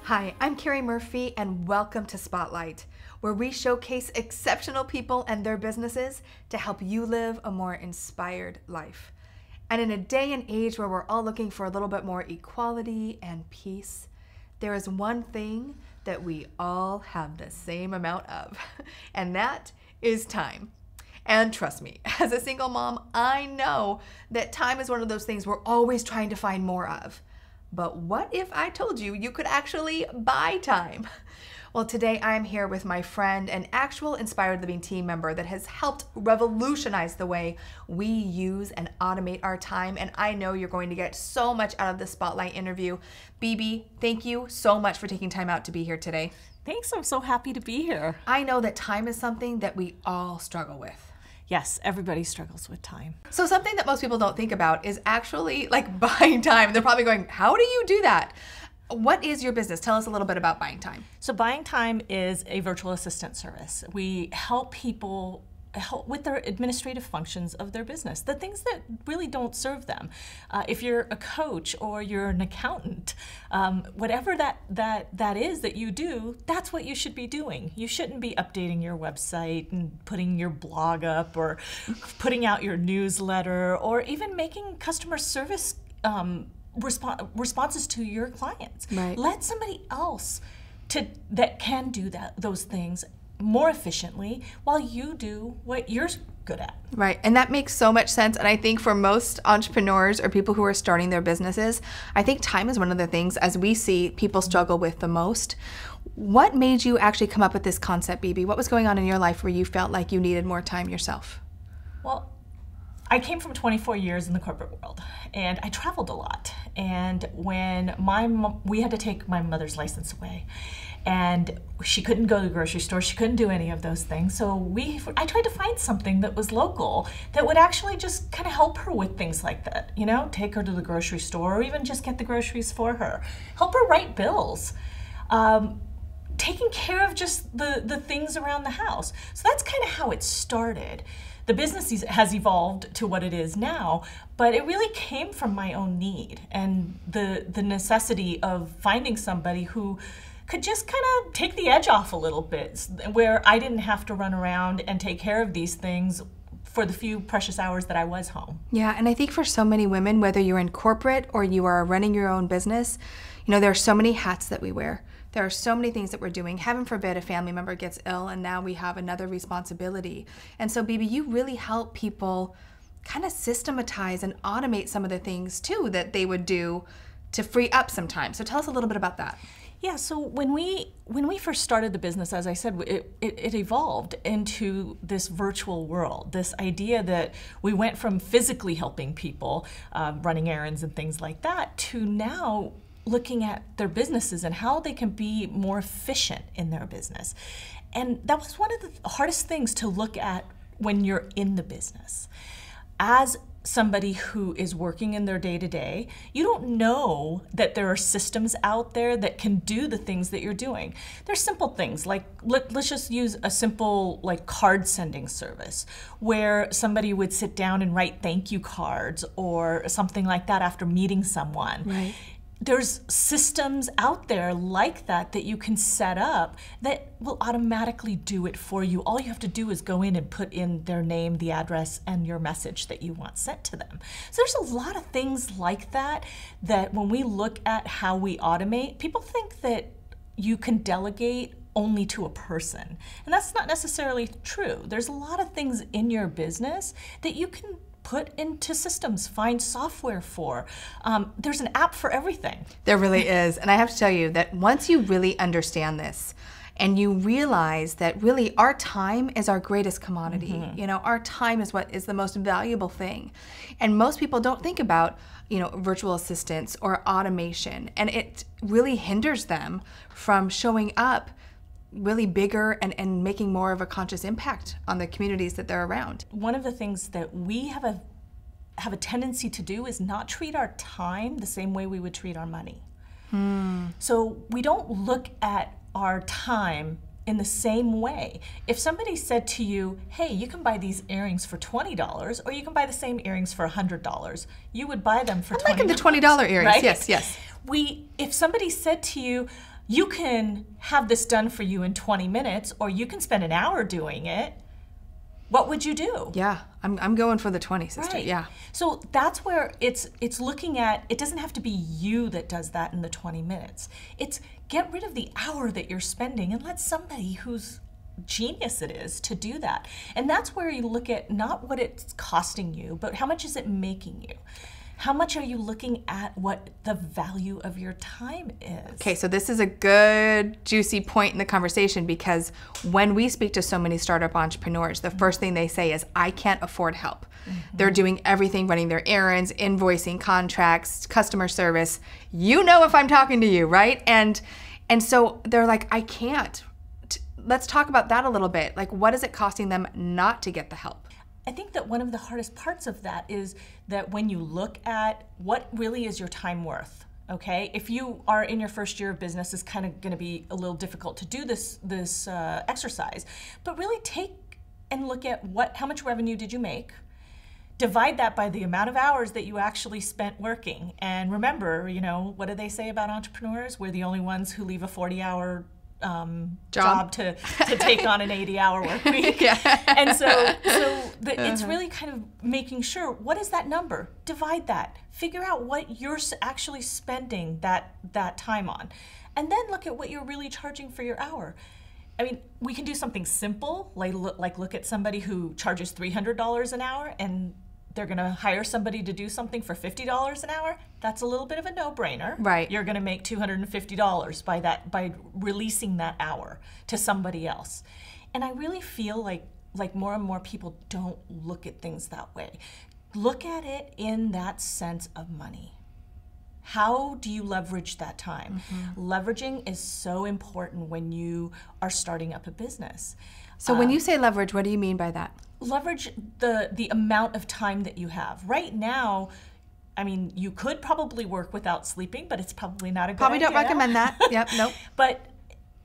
Hi, I'm Keri Murphy, and welcome to Spotlight, where we showcase exceptional people and their businesses to help you live a more inspired life. And in a day and age where we're all looking for a little bit more equality and peace, there is one thing that we all have the same amount of, and that is time. And trust me, as a single mom, I know that time is one of those things we're always trying to find more of. But what if I told you you could actually buy time? Well, today I'm here with my friend, an actual Inspired Living team member that has helped revolutionize the way we use and automate our time. And I know you're going to get so much out of this Spotlight interview. Bibi, thank you so much for taking time out to be here today. Thanks, I'm so happy to be here. I know that time is something that we all struggle with. Yes, everybody struggles with time. So something that most people don't think about is actually like buying time. They're probably going, how do you do that? What is your business? Tell us a little bit about Buying Time. So Buying Time is a virtual assistant service. We help people with their administrative functions of their business, the things that really don't serve them. If you're a coach or you're an accountant, whatever that is that you do, that's what you should be doing. You shouldn't be updating your website and putting your blog up or putting out your newsletter or even making customer service responses to your clients. Right. Let somebody else that can do those things more efficiently while you do what you're good at. Right, and that makes so much sense. And I think for most entrepreneurs or people who are starting their businesses, I think time is one of the things, as we see, people struggle with the most. What made you actually come up with this concept, Bibi? What was going on in your life where you felt like you needed more time yourself? Well, I came from 24 years in the corporate world, and I traveled a lot. And when we had to take my mother's license away, and she couldn't go to the grocery store, she couldn't do any of those things. So I tried to find something that was local that would actually just kind of help her with things like that. You know, take her to the grocery store or even just get the groceries for her. Help her write bills. Taking care of just the things around the house. So that's kind of how it started. The business has evolved to what it is now, but it really came from my own need and the necessity of finding somebody who could just kind of take the edge off a little bit, where I didn't have to run around and take care of these things for the few precious hours that I was home. Yeah, and I think for so many women, whether you're in corporate or you are running your own business, you know, there are so many hats that we wear. There are so many things that we're doing. Heaven forbid a family member gets ill and now we have another responsibility. And so, Bibi, you really help people kind of systematize and automate some of the things too that they would do to free up some time. So tell us a little bit about that. Yeah, so when we first started the business, as I said, it evolved into this virtual world, this idea that we went from physically helping people, running errands and things like that, to now looking at their businesses and how they can be more efficient in their business. And that was one of the hardest things to look at when you're in the business. As somebody who is working in their day-to-day, you don't know that there are systems out there that can do the things that you're doing. There's simple things like, let's just use a simple like card sending service where somebody would sit down and write thank you cards or something like that after meeting someone. Right. There's systems out there like that you can set up that will automatically do it for you. All you have to do is go in and put in their name, the address, and your message that you want sent to them. So there's a lot of things like that when we look at how we automate, people think that you can delegate only to a person. And that's not necessarily true. There's a lot of things in your business that you can put into systems, find software for. There's an app for everything. There really is. And I have to tell you that once you really understand this and you realize that really our time is our greatest commodity, you know, our time is what is the most valuable thing. And most people don't think about, you know, virtual assistants or automation. And it really hinders them from showing up really bigger and making more of a conscious impact on the communities that they're around. One of the things that we have a tendency to do is not treat our time the same way we would treat our money. So we don't look at our time in the same way. If somebody said to you, hey, you can buy these earrings for $20 or you can buy the same earrings for $100, you would buy them for $20. I'm liking the $20 earrings, right? Yes. If somebody said to you, you can have this done for you in 20 minutes, or you can spend an hour doing it. What would you do? Yeah, I'm going for the 20, sister. Right. Yeah. So that's where it's looking at, it doesn't have to be you that does that in the 20 minutes. It's get rid of the hour that you're spending and let somebody whose genius it is to do that. And that's where you look at not what it's costing you, but how much is it making you? How much are you looking at what the value of your time is? Okay, so this is a good, juicy point in the conversation, because when we speak to so many startup entrepreneurs, the first thing they say is, I can't afford help. They're doing everything, running their errands, invoicing, contracts, customer service. You know if I'm talking to you, right? And so they're like, I can't. Let's talk about that a little bit. Like, what is it costing them not to get the help? I think that one of the hardest parts of that is that when you look at what really is your time worth, okay? If you are in your first year of business, it's kind of going to be a little difficult to do this exercise. But really take and look at how much revenue did you make? Divide that by the amount of hours that you actually spent working. And remember, what do they say about entrepreneurs? We're the only ones who leave a 40-hour job to take on an 80-hour work week. Yeah. And so it's really kind of making sure, what is that number? Divide that. Figure out what you're actually spending that time on. And then look at what you're really charging for your hour. I mean, we can do something simple, like look at somebody who charges $300 an hour and they're going to hire somebody to do something for $50 an hour. That's a little bit of a no-brainer. Right. You're going to make $250 by releasing that hour to somebody else. And I really feel like more and more people don't look at things that way. Look at it in that sense of money. How do you leverage that time? Leveraging is so important when you are starting up a business. So when you say leverage, what do you mean by that? Leverage the amount of time that you have. Right now, I mean, you could probably work without sleeping, but it's probably not a good idea. Probably don't recommend that. Yep, nope. But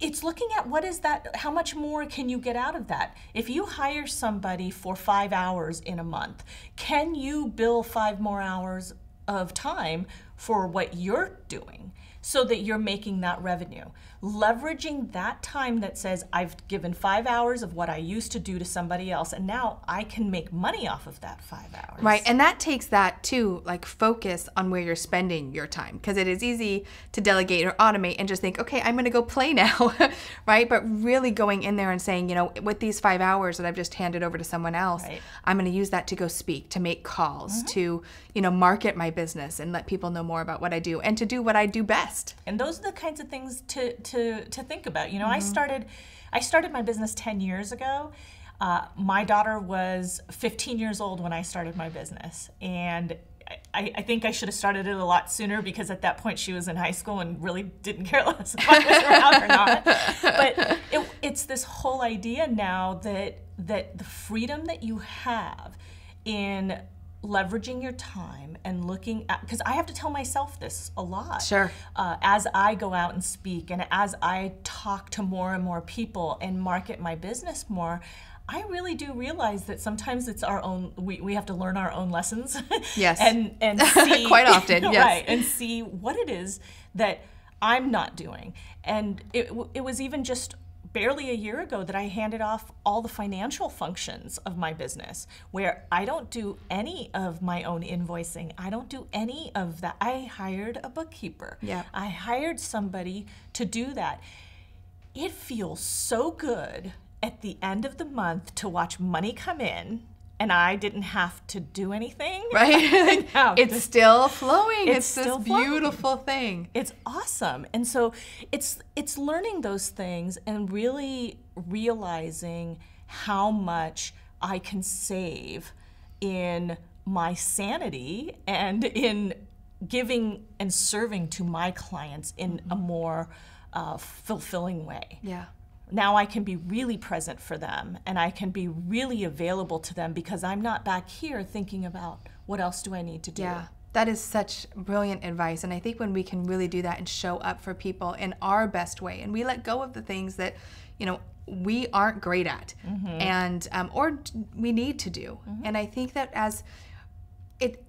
it's looking at what is that, how much more can you get out of that? If you hire somebody for 5 hours in a month, can you bill 5 more hours of time for what you're doing so that you're making that revenue? Leveraging that time that says, I've given 5 hours of what I used to do to somebody else, and now I can make money off of that 5 hours. Right, and that takes that too, like focus on where you're spending your time, because it is easy to delegate or automate and just think, okay, I'm going to go play now, right? But really going in there and saying, with these 5 hours that I've just handed over to someone else, right, I'm going to use that to go speak, to make calls, to, market my business and let people know more about what I do and to do what I do best. And those are the kinds of things to think about. I started my business 10 years ago. My daughter was 15 years old when I started my business, and I think I should have started it a lot sooner, because at that point she was in high school and really didn't care less if I was around or not. But it's this whole idea now that the freedom that you have in leveraging your time and looking at, because I have to tell myself this a lot. Sure. As I go out and speak, and as I talk to more and more people and market my business more, I really do realize that sometimes it's our own, we have to learn our own lessons. Yes. and see, quite often, yes. Right, and see what it is that I'm not doing. And it was even just barely a year ago that I handed off all the financial functions of my business, where I don't do any of my own invoicing. I don't do any of that. I hired a bookkeeper. Yeah. I hired somebody to do that. It feels so good at the end of the month to watch money come in, and I didn't have to do anything. Right? It's still flowing. It's still this flowing. Beautiful thing. It's awesome. And so it's learning those things and really realizing how much I can save in my sanity and in giving and serving to my clients in a more fulfilling way. Yeah. Now I can be really present for them, and I can be really available to them, because I'm not back here thinking about what else do I need to do. Yeah, that is such brilliant advice. And I think when we can really do that and show up for people in our best way, and we let go of the things that, we aren't great at, and or we need to do. And I think that as it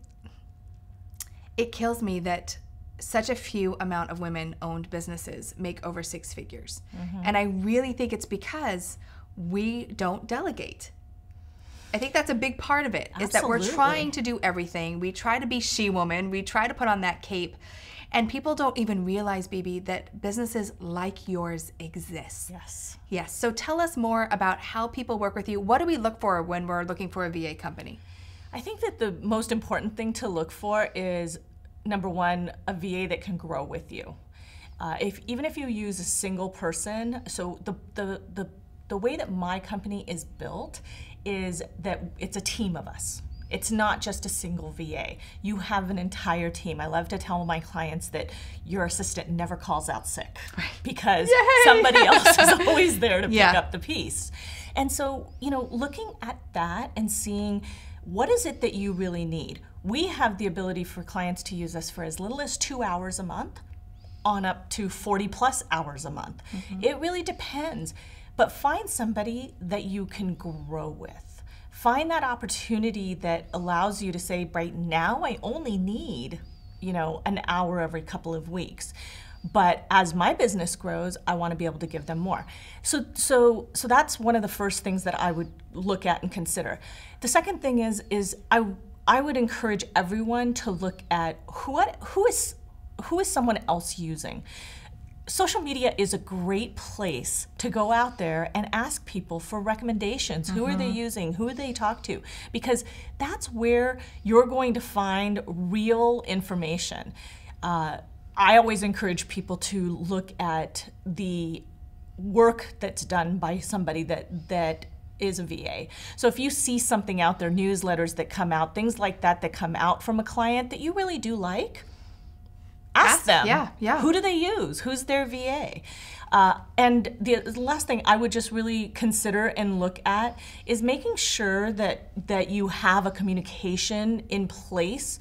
kills me that such a few amount of women-owned businesses make over 6 figures. And I really think it's because we don't delegate. I think that's a big part of it, is that we're trying to do everything. We try to be she-woman. We try to put on that cape. And people don't even realize, Bibi, that businesses like yours exist. Yes. Yes. So tell us more about how people work with you. What do we look for when we're looking for a VA company? I think that the most important thing to look for is, number one, a VA that can grow with you. Even if you use a single person, so the way that my company is built is that it's a team of us. It's not just a single VA. You have an entire team. I love to tell my clients that your assistant never calls out sick because somebody else is always there to pick up the piece. And so, looking at that and seeing what is it that you really need. We have the ability for clients to use us for as little as 2 hours a month on up to 40 plus hours a month. It really depends. But find somebody that you can grow with. Find that opportunity that allows you to say, right now I only need, an hour every couple of weeks. But as my business grows, I want to be able to give them more. So that's one of the first things that I would look at and consider. The second thing is I would encourage everyone to look at who is someone else using. Social media is a great place to go out there and ask people for recommendations. Who are they using? Who do they talk to? Because that's where you're going to find real information. I always encourage people to look at the work that's done by somebody that is a VA. So if you see something out there, newsletters that come out, things like that come out from a client that you really do like, ask them. Yeah. Who do they use? Who's their VA? And the last thing I would just really consider and look at is making sure that you have a communication in place.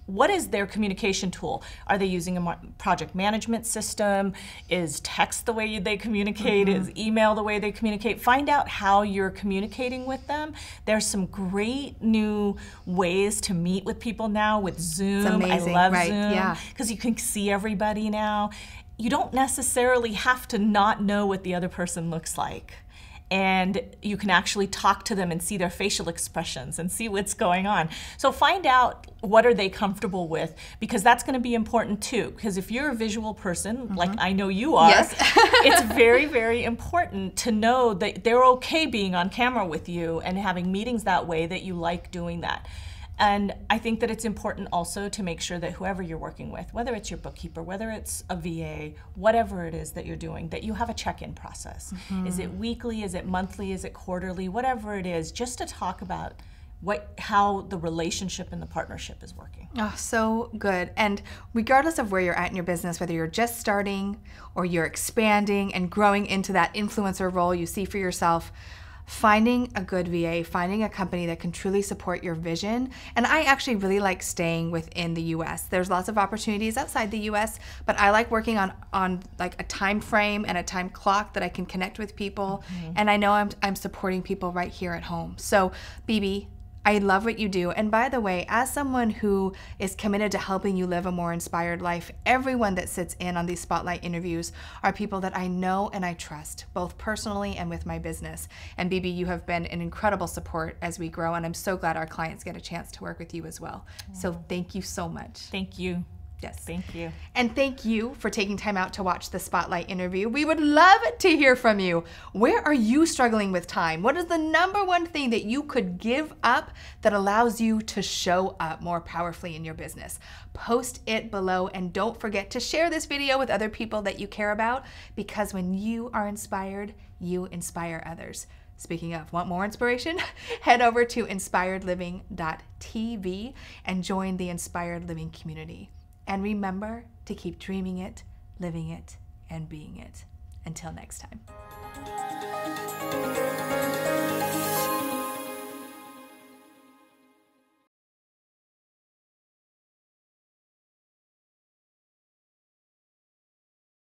What is their communication tool? Are they using a project management system? Is text the way they communicate? Is email the way they communicate? Find out how you're communicating with them. There's some great new ways to meet with people now with Zoom. It's amazing. I love Zoom because you can see everybody now. You don't necessarily have to not know what the other person looks like. And you can actually talk to them and see their facial expressions and see what's going on. So find out what are they comfortable with, because that's going to be important too. Because if you're a visual person, like I know you are, it's very, very important to know that they're okay being on camera with you and having meetings that way, that you like doing that. And I think that it's important also to make sure that whoever you're working with, whether it's your bookkeeper, whether it's a VA, whatever it is that you're doing, that you have a check-in process. Is it weekly? Is it monthly? Is it quarterly? Whatever it is, just to talk about how the relationship and the partnership is working. Oh, so good. And regardless of where you're at in your business, whether you're just starting or you're expanding and growing into that influencer role you see for yourself, finding a good VA, finding a company that can truly support your vision. And I actually really like staying within the US. There's lots of opportunities outside the US, but I like working on like a time frame and a time clock that I can connect with people. And I know I'm supporting people right here at home. So Bibi, I love what you do. And by the way, as someone who is committed to helping you live a more inspired life, everyone that sits in on these spotlight interviews are people that I know and I trust, both personally and with my business. And Bibi, you have been an incredible support as we grow, and I'm so glad our clients get a chance to work with you as well. So thank you so much. Thank you. Yes. Thank you. And thank you for taking time out to watch the Spotlight interview. We would love to hear from you. Where are you struggling with time? What is the #1 thing that you could give up that allows you to show up more powerfully in your business? Post it below, and don't forget to share this video with other people that you care about, because when you are inspired, you inspire others. Speaking of, want more inspiration? Head over to inspiredliving.tv and join the Inspired Living community. And remember to keep dreaming it, living it, and being it. Until next time.